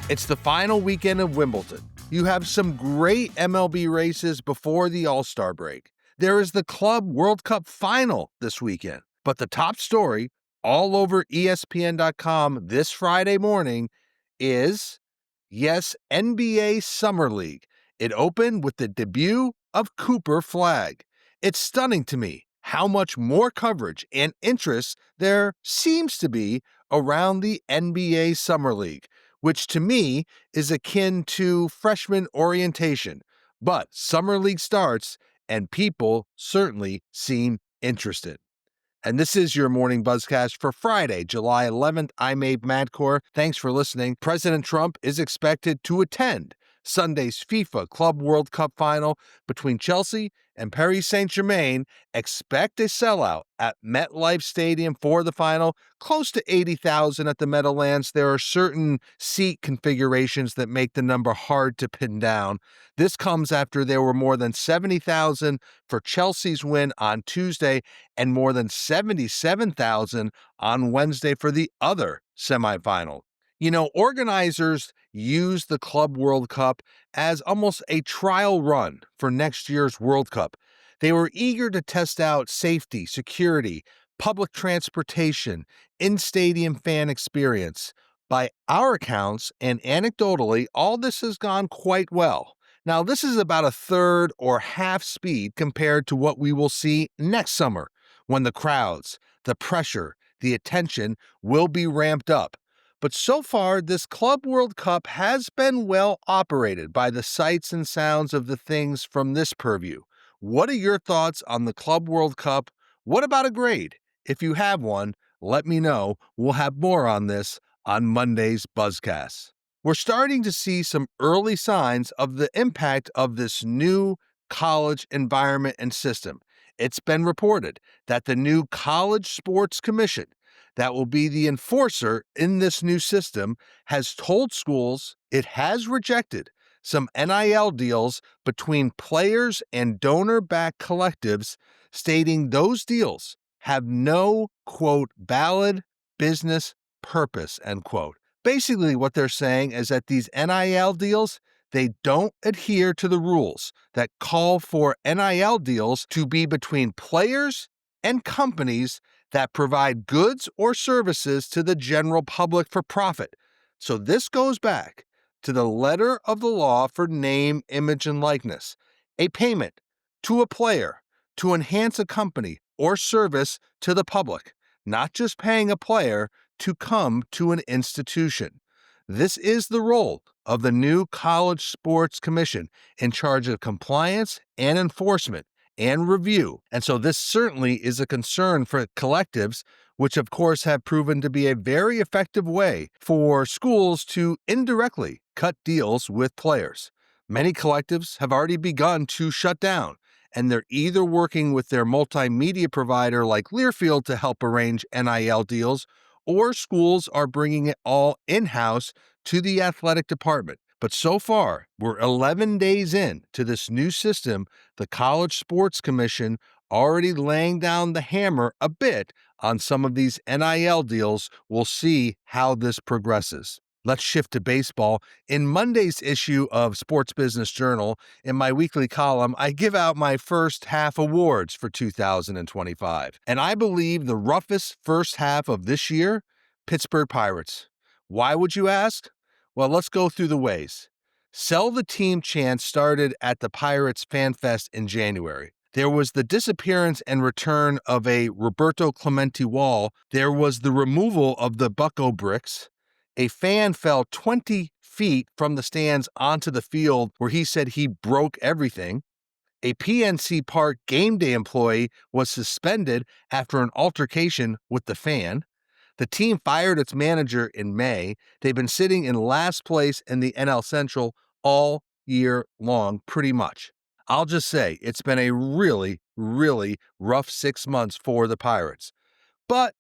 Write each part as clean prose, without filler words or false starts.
It's the final weekend of Wimbledon. You have some great MLB races before the All-Star break. There is the Club World Cup final this weekend. But the top story all over ESPN.com this Friday morning is, yes, NBA Summer League. It opened with the debut of Cooper Flag. It's stunning to me how much more coverage and interest there seems to be around the NBA Summer League, which to me is akin to freshman orientation. But Summer League starts, and people certainly seem interested. And this is your morning Buzzcast for Friday, July 11th. I'm Abe Madkour. Thanks for listening. President Trump is expected to attend Sunday's FIFA Club World Cup final between Chelsea and Paris Saint-Germain. Expect a sellout at MetLife Stadium for the final, close to 80,000 at the Meadowlands. There are certain seat configurations that make the number hard to pin down. This comes after there were more than 70,000 for Chelsea's win on Tuesday and more than 77,000 on Wednesday for the other semifinal. You know, organizers use the Club World Cup as almost a trial run for next year's World Cup. They were eager to test out safety, security, public transportation, in-stadium fan experience. By our accounts and anecdotally, all this has gone quite well. Now, this is about a third or half speed compared to what we will see next summer, when the crowds, the pressure, the attention will be ramped up. But so far, this Club World Cup has been well operated by the sights and sounds of the things from this purview. What are your thoughts on the Club World Cup? What about a grade? If you have one, let me know. We'll have more on this on Monday's Buzzcast. We're starting to see some early signs of the impact of this new college environment and system. It's been reported that the new College Sports Commission, that will be the enforcer in this new system, has told schools it has rejected some NIL deals between players and donor-backed collectives, stating those deals have no, quote, valid business purpose, end quote. Basically, what they're saying is that these NIL deals, they don't adhere to the rules that call for NIL deals to be between players and companies that provide goods or services to the general public for profit. So this goes back to the letter of the law for name, image, and likeness. A payment to a player to enhance a company or service to the public, not just paying a player to come to an institution. This is the role of the new College Sports Commission, in charge of compliance and enforcement and review. And so this certainly is a concern for collectives, which of course have proven to be a very effective way for schools to indirectly cut deals with players. Many collectives have already begun to shut down, and they're either working with their multimedia provider like Learfield to help arrange NIL deals, or schools are bringing it all in-house to the athletic department. But so far, we're 11 days in to this new system, the College Sports Commission already laying down the hammer a bit on some of these NIL deals. We'll see how this progresses. Let's shift to baseball. In Monday's issue of Sports Business Journal, in my weekly column, I give out my first half awards for 2025. And I believe the roughest first half of this year, Pittsburgh Pirates. Why would you ask? Well, let's go through the ways. Sell the Team chant started at the Pirates Fan Fest in January. There was the disappearance and return of a Roberto Clemente wall. There was the removal of the Bucko bricks. A fan fell 20 feet from the stands onto the field where he said he broke everything. A PNC Park game day employee was suspended after an altercation with the fan. The team fired its manager in May. They've been sitting in last place in the NL Central all year long, pretty much. I'll just say it's been a really, really rough 6 months for the Pirates. But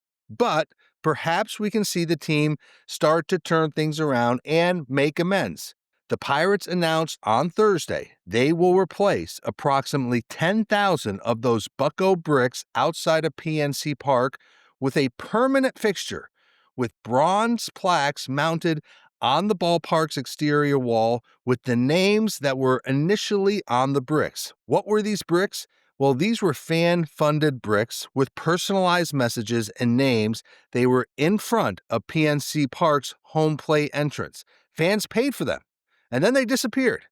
perhaps we can see the team start to turn things around and make amends. The Pirates announced on Thursday they will replace approximately 10,000 of those Bucko bricks outside of PNC Park with a permanent fixture with bronze plaques mounted on the ballpark's exterior wall with the names that were initially on the bricks. What were these bricks? Well, these were fan-funded bricks with personalized messages and names. They were in front of PNC Park's home plate entrance. Fans paid for them, and then they disappeared.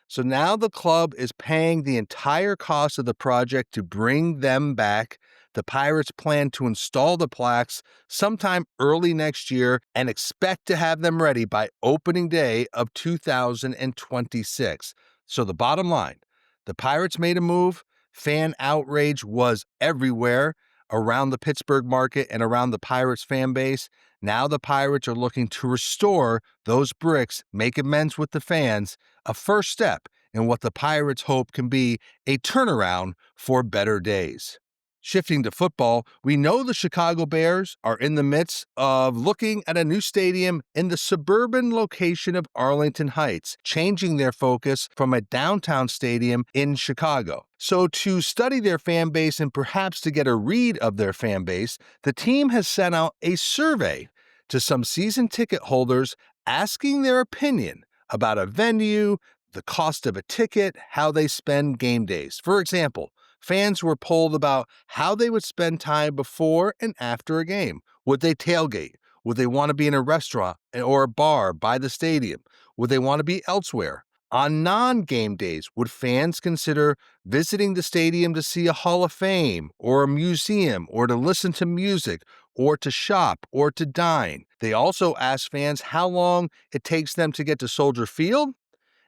So now the club is paying the entire cost of the project to bring them back. The Pirates plan to install the plaques sometime early next year and expect to have them ready by opening day of 2026. So the bottom line, the Pirates made a move. Fan outrage was everywhere around the Pittsburgh market and around the Pirates fan base. Now the Pirates are looking to restore those bricks, make amends with the fans, a first step in what the Pirates hope can be a turnaround for better days. Shifting to football, we know the Chicago Bears are in the midst of looking at a new stadium in the suburban location of Arlington Heights, changing their focus from a downtown stadium in Chicago. So to study their fan base and perhaps to get a read of their fan base, the team has sent out a survey to some season ticket holders asking their opinion about a venue, the cost of a ticket, how they spend game days. For example, fans were polled about how they would spend time before and after a game. Would they tailgate? Would they want to be in a restaurant or a bar by the stadium? Would they want to be elsewhere? On non-game days, would fans consider visiting the stadium to see a Hall of Fame or a museum or to listen to music or to shop or to dine? They also asked fans how long it takes them to get to Soldier Field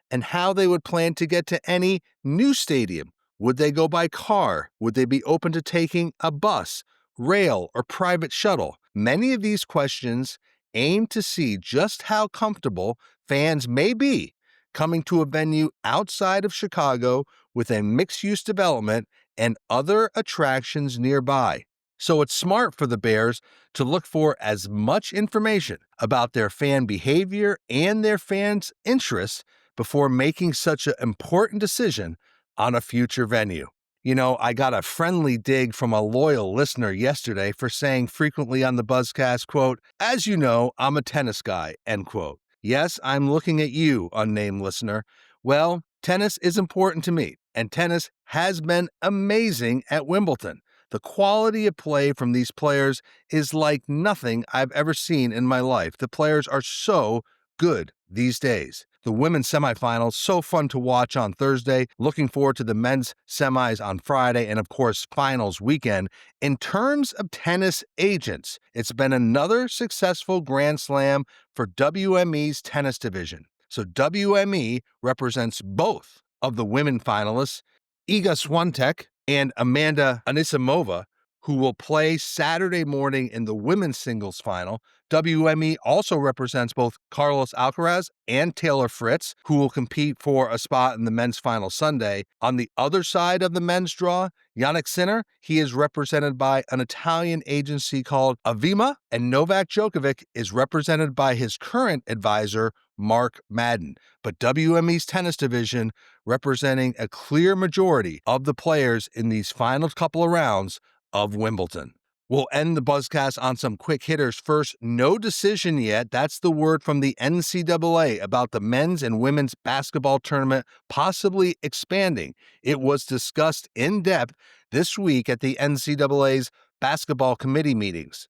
and how they would plan to get to any new stadium. Would they go by car? Would they be open to taking a bus, rail, or private shuttle? Many of these questions aim to see just how comfortable fans may be coming to a venue outside of Chicago with a mixed-use development and other attractions nearby. So it's smart for the Bears to look for as much information about their fan behavior and their fans' interests before making such an important decision on a future venue. You know, I got a friendly dig from a loyal listener yesterday for saying frequently on the Buzzcast, quote, "As you know, I'm a tennis guy," end quote. Yes, I'm looking at you, unnamed listener. Well, tennis is important to me, and tennis has been amazing at Wimbledon. The quality of play from these players is like nothing I've ever seen in my life. The players are so good these days. The women's semifinals, so fun to watch on Thursday. Looking forward to the men's semis on Friday and, of course, finals weekend. In terms of tennis agents, it's been another successful Grand Slam for WME's tennis division. So WME represents both of the women finalists, Iga Swiatek and Amanda Anisimova, who will play Saturday morning in the women's singles final. WME also represents both Carlos Alcaraz and Taylor Fritz, who will compete for a spot in the men's final Sunday. On the other side of the men's draw, Jannik Sinner, he is represented by an Italian agency called Avima, and Novak Djokovic is represented by his current advisor, Mark Madden. But WME's tennis division representing a clear majority of the players in these final couple of rounds of Wimbledon. We'll end the Buzzcast on some quick hitters. First, no decision yet. That's the word from the NCAA about the men's and women's basketball tournament possibly expanding. It was discussed in depth this week at the NCAA's basketball committee meetings.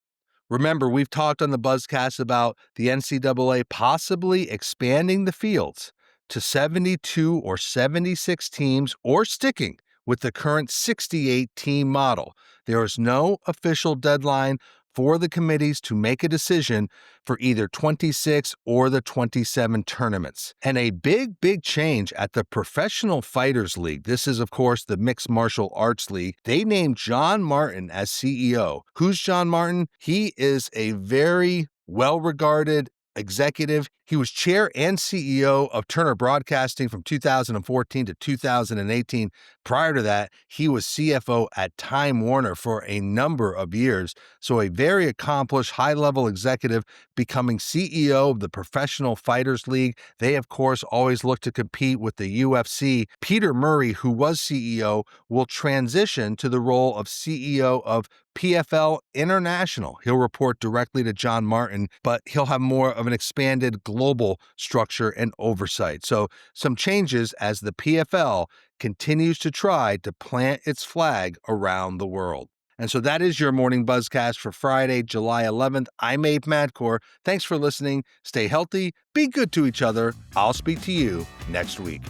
Remember, we've talked on the Buzzcast about the NCAA possibly expanding the fields to 72 or 76 teams or sticking with the current 68-team model. There is no official deadline for the committees to make a decision for either 26 or the 27 tournaments. And a big change at the Professional Fighters League. This is, of course, the Mixed Martial Arts League. They named John Martin as CEO. Who's John Martin? He is a very well-regarded executive. He was chair and CEO of Turner Broadcasting from 2014 to 2018. Prior to that, he was CFO at Time Warner for a number of years. So a very accomplished, high-level executive becoming CEO of the Professional Fighters League. They, of course, always look to compete with the UFC. Peter Murray, who was CEO, will transition to the role of CEO of PFL International. He'll report directly to John Martin, but he'll have more of an expanded global structure and oversight. So some changes as the PFL continues to try to plant its flag around the world. And so that is your Morning Buzzcast for Friday, July 11th. I'm Abe Madkour. Thanks for listening. Stay healthy. Be good to each other. I'll speak to you next week.